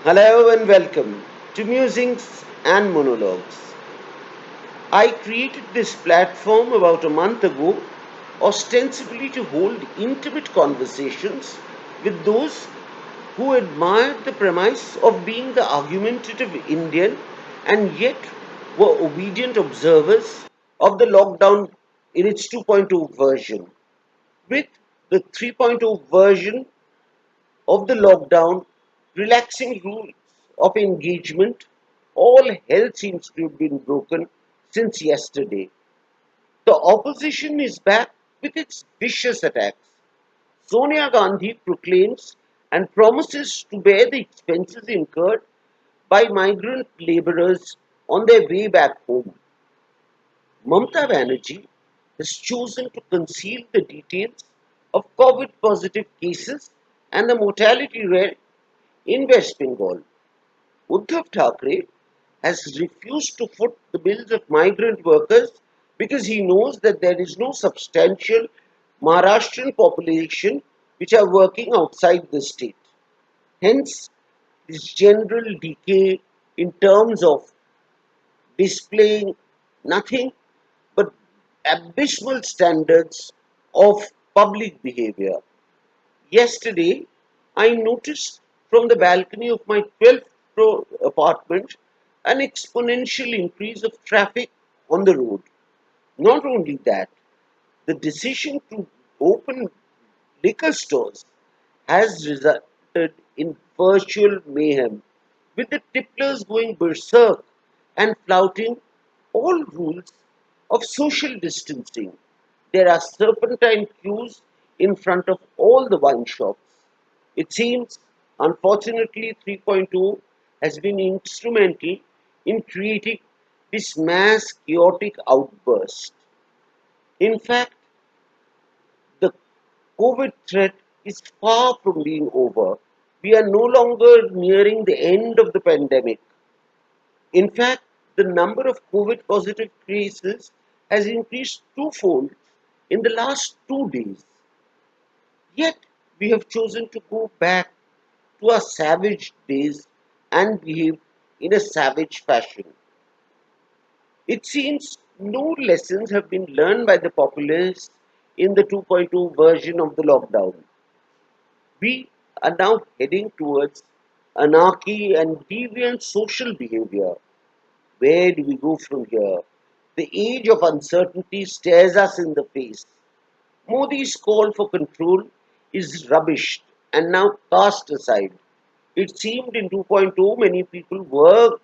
Hello and welcome to Musings and Monologues. I created this platform about a month ago, ostensibly to hold intimate conversations with those who admired the premise of being the argumentative Indian and yet were obedient observers of the lockdown in its 2.0 version. With the 3.0 version of the lockdown, relaxing rules of engagement, all hell seems to have been broken since yesterday. The opposition is back with its vicious attacks. Sonia Gandhi proclaims and promises to bear the expenses incurred by migrant laborers on their way back home. Mamata Banerjee has chosen to conceal the details of COVID positive cases and the mortality rate in West Bengal. Uddhav Thackeray has refused to foot the bills of migrant workers because he knows that there is no substantial Maharashtrian population which are working outside the state. Hence, this general decay in terms of displaying nothing but abysmal standards of public behavior. Yesterday, I noticed from the balcony of my 12th floor apartment an exponential increase of traffic on the road. Not only that, the decision to open liquor stores has resulted in virtual mayhem, with the tipplers going berserk and flouting all rules of social distancing. There are serpentine queues in front of all the wine shops. It seems, unfortunately, 3.0 has been instrumental in creating this mass chaotic outburst. In fact, the COVID threat is far from being over. We are no longer nearing the end of the pandemic. In fact, the number of COVID positive cases has increased twofold in the last 2 days. Yet, we have chosen to go back to our savage days and behave in a savage fashion. It seems no lessons have been learned by the populace in the 2.0 version of the lockdown. We are now heading towards anarchy and deviant social behavior. Where do we go from here? The age of uncertainty stares us in the face. Modi's call for control is rubbished and now cast aside. It seemed in 2.0 many people were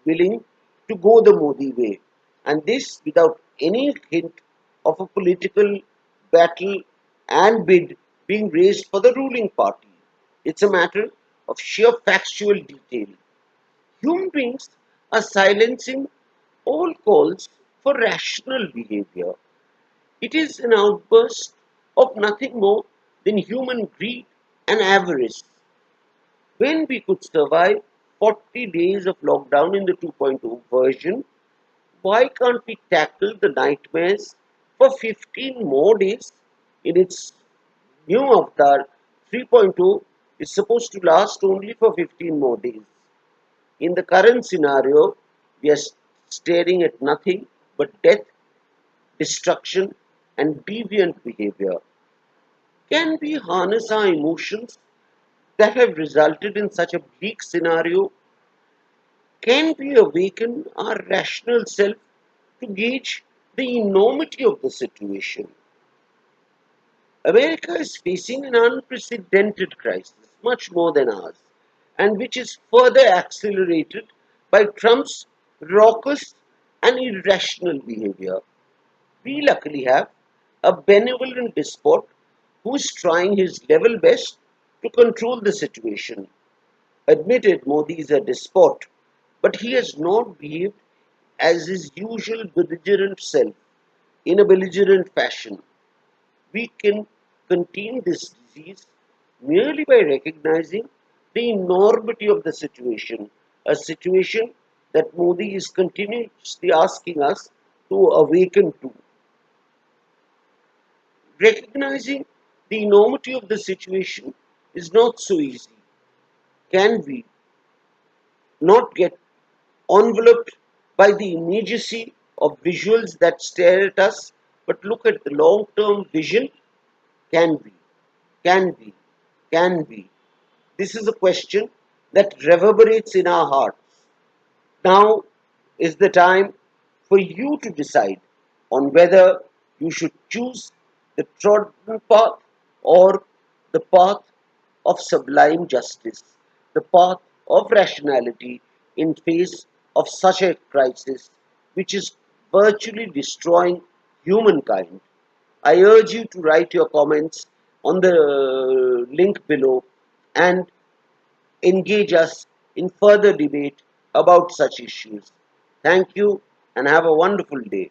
willing to go the Modi way, and this without any hint of a political battle and bid being raised for the ruling party. It's a matter of sheer factual detail. Human beings are silencing all calls for rational behavior. It is an outburst of nothing more than human greed and avarice. When we could survive 40 days of lockdown in the 2.0 version, why can't we tackle the nightmares for 15 more days? In its new avatar, 3.0 is supposed to last only for 15 more days. In the current scenario, we are staring at nothing but death, destruction, and deviant behavior. Can we harness our emotions that have resulted in such a bleak scenario? Can we awaken our rational self to gauge the enormity of the situation? America is facing an unprecedented crisis, much more than ours, and which is further accelerated by Trump's raucous and irrational behavior. We luckily have a benevolent despot who is trying his level best to control the situation. Admitted Modi is a despot, but he has not behaved as his usual belligerent self in a belligerent fashion. We can contain this disease merely by recognizing the enormity of the situation, a situation that Modi is continuously asking us to awaken to. Recognizing the enormity of the situation is not so easy. Can we? not get enveloped by the immediacy of visuals that stare at us, but look at the long term vision. Can we? Can we? Can we? This is a question that reverberates in our hearts. Now is the time for you to decide on whether you should choose the trodden path or the path of sublime justice, the path of rationality in face of such a crisis which is virtually destroying humankind. I urge you to write your comments on the link below and engage us in further debate about such issues. Thank you and have a wonderful day.